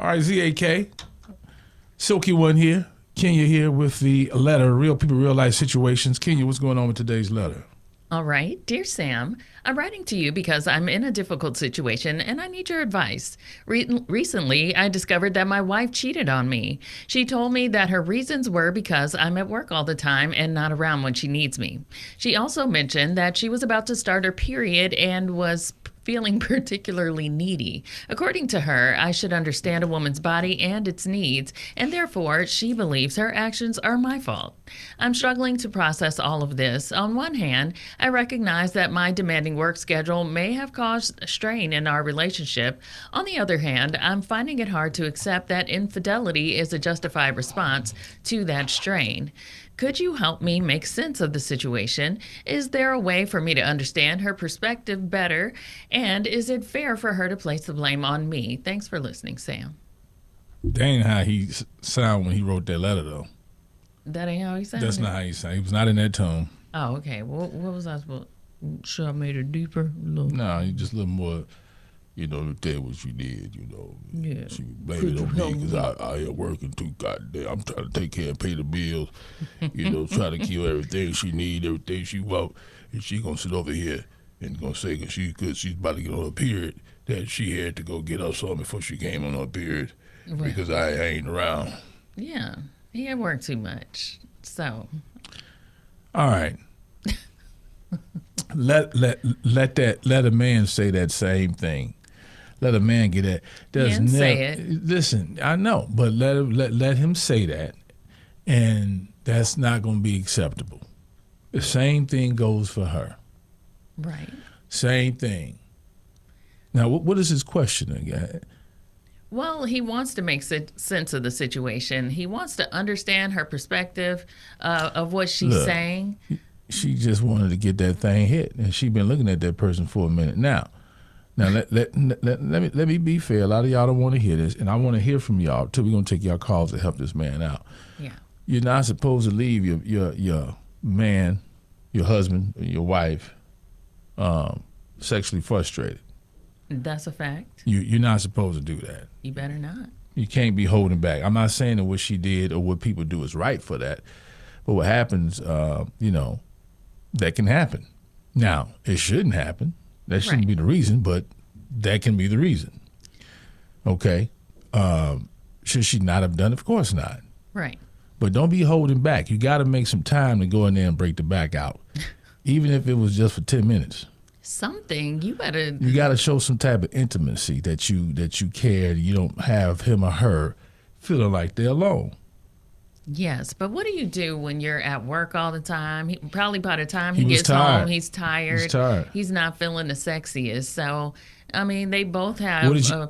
All right, ZAK. Silky One here. Kenya here with the letter, Real People, Real Life Situations. Kenya, what's going on with today's letter? All right. Dear Sam, I'm writing to you because I'm in a difficult situation and I need your advice. Recently, I discovered that my wife cheated on me. She told me that her reasons were because I'm at work all the time and not around when she needs me. She also mentioned that she was about to start her period and was feeling particularly needy. According to her, I should understand a woman's body and its needs, and therefore she believes her actions are my fault. I'm struggling to process all of this. On one hand, I recognize that my demanding work schedule may have caused strain in our relationship. On the other hand, I'm finding it hard to accept that infidelity is a justified response to that strain. Could you help me make sense of the situation? Is there a way for me to understand her perspective better? And is it fair for her to place the blame on me? Thanks for listening, Sam. That ain't how he sounded when he wrote that letter, though. That ain't how he sounded? That's not how he sounded. He was not in that tone. Oh, okay. What was I supposed to... Should I made it deeper? No, he just a little more... tell what she did, Yeah. She blamed it on me because I ain't working too goddamn. I'm trying to take care and pay the bills, trying to keep everything she need, everything she want. And she going to sit over here and going to say because she's about to get on her period that she had to go get her something before she came on her period because I ain't around. Yeah, he had worked too much, so. All right. Let a man say that same thing. Let a man get that. Say it. Listen, I know, but let him say that, and that's not going to be acceptable. The same thing goes for her. Right. Same thing. Now, what is his question again? Well, he wants to make sense of the situation. He wants to understand her perspective of what she's saying. She just wanted to get that thing hit, and she's been looking at that person for a minute now. Let me be fair. A lot of y'all don't want to hear this, and I want to hear from y'all too. We're gonna take y'all calls to help this man out. Yeah. You're not supposed to leave your man, your husband, or your wife, sexually frustrated. That's a fact. You're not supposed to do that. You better not. You can't be holding back. I'm not saying that what she did or what people do is right for that, but what happens, that can happen. Now, it shouldn't happen. That shouldn't be the reason, but that can be the reason. Okay. Should she not have done it? Of course not. Right. But don't be holding back. You got to make some time to go in there and break the back out, even if it was just for 10 minutes. Something you got to show some type of intimacy that you care. You don't have him or her feeling like they're alone. Yes, but what do you do when you're at work all the time? Probably by the time he gets tired. home, he's tired. He's tired. He's not feeling the sexiest. So, I mean, they both have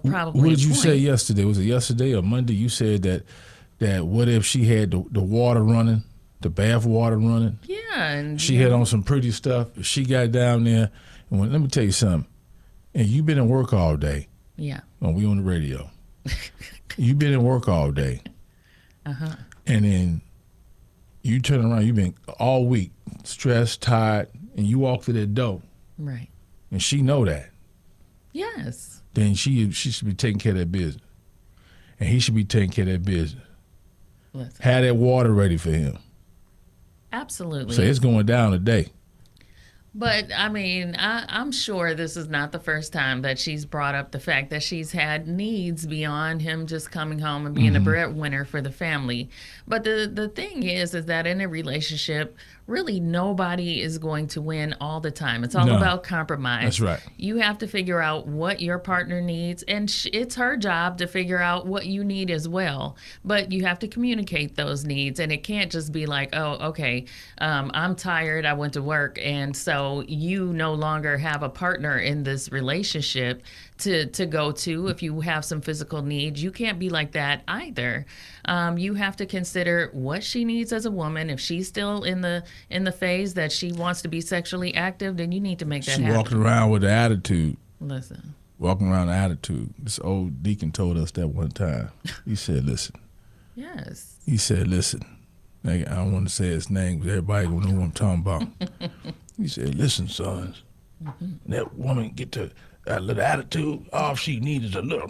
probably What did you point. say yesterday? Was it yesterday or Monday? You said that what if she had the water running, the bath water running? Yeah. And she had on some pretty stuff. She got down there, and let me tell you something. And you've been at work all day. Yeah. When we on the radio. You've been at work all day. Uh-huh. And then you turn around, you've been all week stressed, tired, and you walk through that door. Right. And she know that. Yes. Then she should be taking care of that business. And he should be taking care of that business. Listen. Have that water ready for him. Absolutely. So it's going down today. But, I mean, I'm sure this is not the first time that she's brought up the fact that she's had needs beyond him just coming home and being a breadwinner for the family. But the thing is that in a relationship, really nobody is going to win all the time. It's all about compromise. That's right. You have to figure out what your partner needs, and it's her job to figure out what you need as well. But you have to communicate those needs, and it can't just be like, oh, okay, I'm tired, I went to work, and so you no longer have a partner in this relationship to go to if you have some physical needs. You can't be like that either. You have to consider what she needs as a woman. If she's still in the phase that she wants to be sexually active, then you need to make that happen. She walking around with an attitude. Listen. Walking around with an attitude. This old deacon told us that one time. He said, listen. Yes. He said, listen. I don't want to say his name because everybody will know who I'm talking about. He said, listen, sons. That woman get that little attitude. All she needs is a little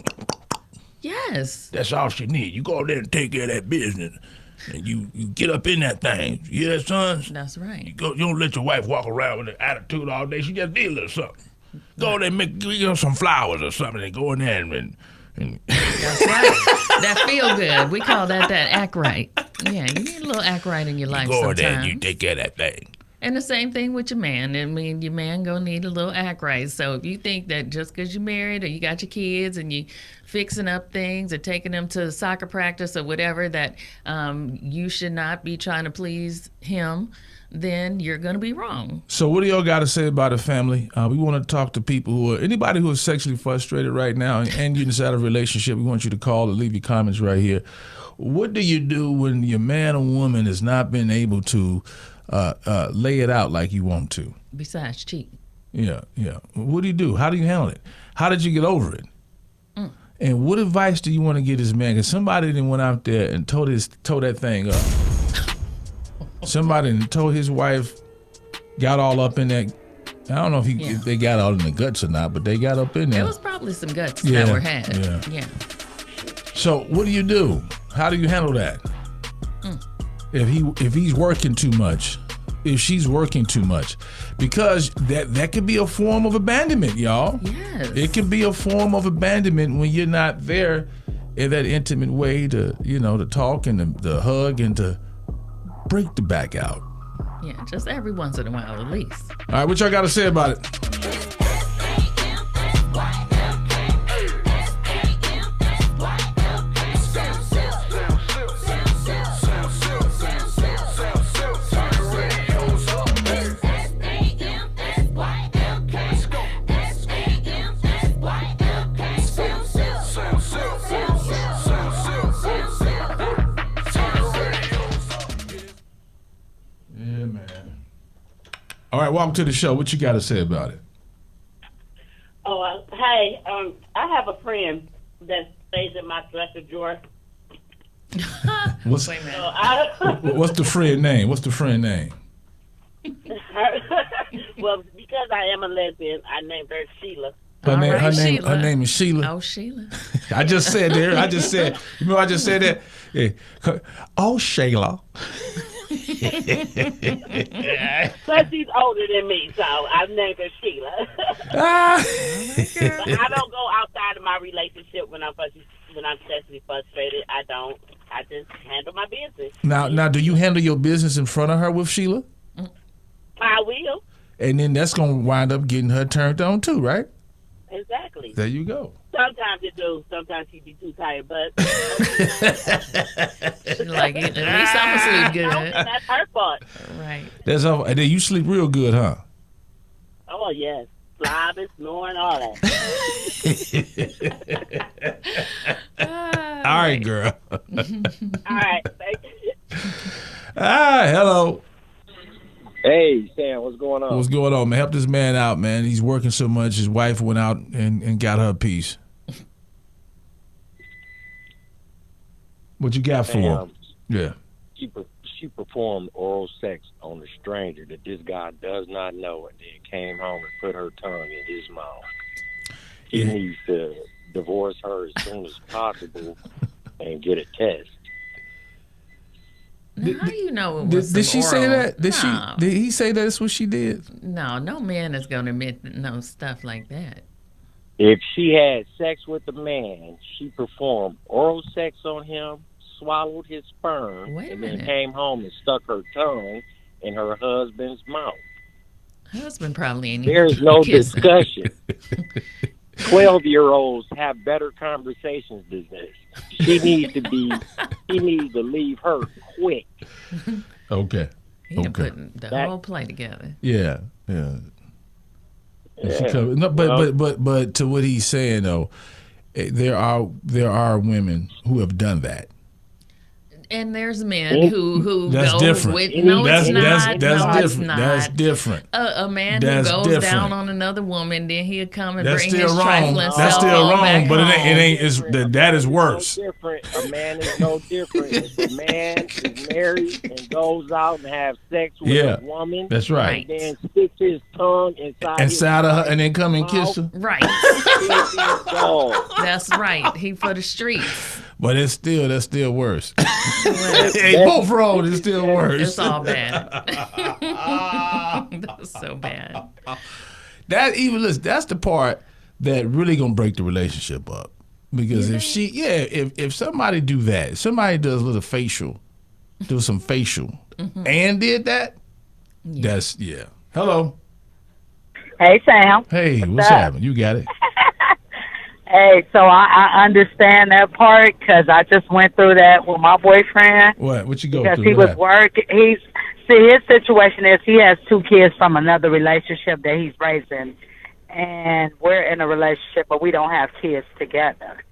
Yes. That's all she need. You go out there and take care of that business. And you get up in that thing. You hear that, sons? That's right. You don't let your wife walk around with an attitude all day. She just need a little something. Go there and give her some flowers or something and go in there and That's right. That feel good. We call that act right. Yeah, you need a little act right in your life go in sometimes. there and you take care of that thing. And the same thing with your man. I mean, your man gonna need a little act right. So if you think that just because you're married or you got your kids and you fixing up things or taking them to soccer practice or whatever, that you should not be trying to please him, then you're gonna be wrong. So what do y'all got to say about a family? We want to talk to people who are, anybody who is sexually frustrated right now and you're inside a relationship, we want you to call or leave your comments right here. What do you do when your man or woman has not been able to lay it out like you want to? Besides cheating. Yeah. What do you do? How do you handle it? How did you get over it? And what advice do you want to give this man? Because somebody then went out there and tore that thing up. Somebody done told his wife, got all up in that. I don't know if they got all in the guts or not, but they got up in there. There was probably some guts that were had. Yeah. So what do you do? How do you handle that? If he's working too much, if she's working too much, because that could be a form of abandonment, y'all. Yes. It can be a form of abandonment when you're not there in that intimate way to talk and the hug and to break the back out. Yeah, just every once in a while at least. All right, what y'all got to say about it? All right, welcome to the show. What you got to say about it? Oh, hey, I have a friend that stays in my dresser drawer. What's So what's the friend name? What's the friend name? well, because I am a lesbian, I named her Sheila. Her name is Sheila. Oh, Sheila. I just said there. I just said that. Yeah. Oh, Sheila. But she's older than me, so I named her Sheila. But I don't go outside of my relationship when I'm sexually frustrated. I don't. I just handle my business. Now, do you handle your business in front of her with Sheila? I will. And then that's gonna wind up getting her turned on too, right? Exactly. There you go. Sometimes it do. Sometimes she be too tired, but Like, at least I'm asleep good. I don't think that's her fault. Right. That's all. And then you sleep real good, huh? Oh yes, slobbing, snoring, all that. All right, girl. All right, thank you. Hello. Hey, Sam, what's going on? What's going on, man? Help this man out, man. He's working so much. His wife went out and got her a piece. What you got for him? Yeah. She performed oral sex on a stranger that this guy does not know, and then came home and put her tongue in his mouth. He needs to divorce her as soon as possible and get a test. Now, how do you know it was Did she say oral? that? Did he say that's what she did? No man is going to admit no stuff like that. If she had sex with a man, she performed oral sex on him, swallowed his sperm, Wait a and minute. then came home and stuck her tongue in her husband's mouth. Husband probably ain't There's even no kissing. discussion. 12-year-olds have better conversations than this. He needs to leave her quick. Okay. He done Okay. put the That- whole play together. Yeah. Yeah. No, but to what he's saying though, there are women who have done that. And there's men who That's go different. with no, That's it's not. that's No, it's different. not. That's different. A man That's who goes different. down on another woman, then he'll come and That's bring still his wrong. trifling That's self still on wrong, back but it home. ain't. That is worse. No different. A man is no different. If a man is married and goes out and have sex with a woman, that's right. And then sticks his tongue inside of her, and then come and kiss her. Right. That's right. He for the streets. But that's still worse. Hey, both wrong. It's still worse. It's all bad. That's so bad. That's the part that really gonna break the relationship up. Because if somebody do that, if somebody does a little facial, and did that, that's Hello. Hey, Sam. Hey, what's happening? You got it. Hey, so I understand that part because I just went through that with my boyfriend. What you go because through? Because he was working. His situation is he has 2 kids from another relationship that he's raising, and we're in a relationship, but we don't have kids together.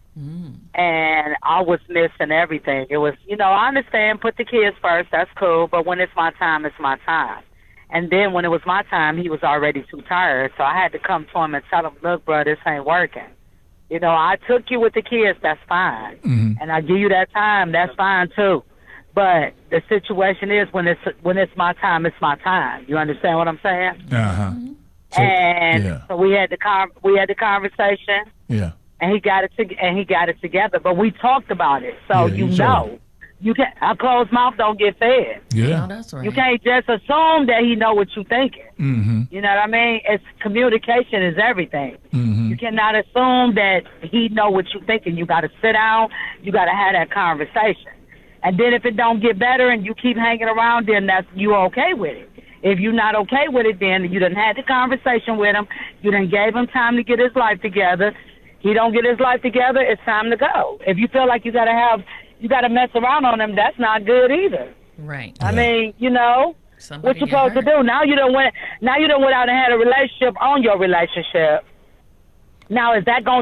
And I was missing everything. It was, I understand, put the kids first, that's cool, but when it's my time, it's my time. And then when it was my time, he was already too tired, so I had to come to him and tell him, look, bro, this ain't working. I took you with the kids, that's fine. And I give you that time, that's fine too. But the situation is when it's my time, it's my time. You understand what I'm saying? So we had the conversation. Yeah. And he got it together. But we talked about it. So you can't. A closed mouth don't get fed. Yeah, no, that's right. You can't just assume that he know what you're thinking. You know what I mean? It's communication is everything. You cannot assume that he know what you're thinking. You got to sit down. You got to have that conversation. And then if it don't get better and you keep hanging around, then you okay with it. If you're not okay with it, then you done had the conversation with him. You done gave him time to get his life together. He don't get his life together, it's time to go. If you feel like you gotta mess around on him, that's not good either. Right. I mean, Somebody what you supposed to do? Now you done went out and had a relationship on your relationship. Now is that gonna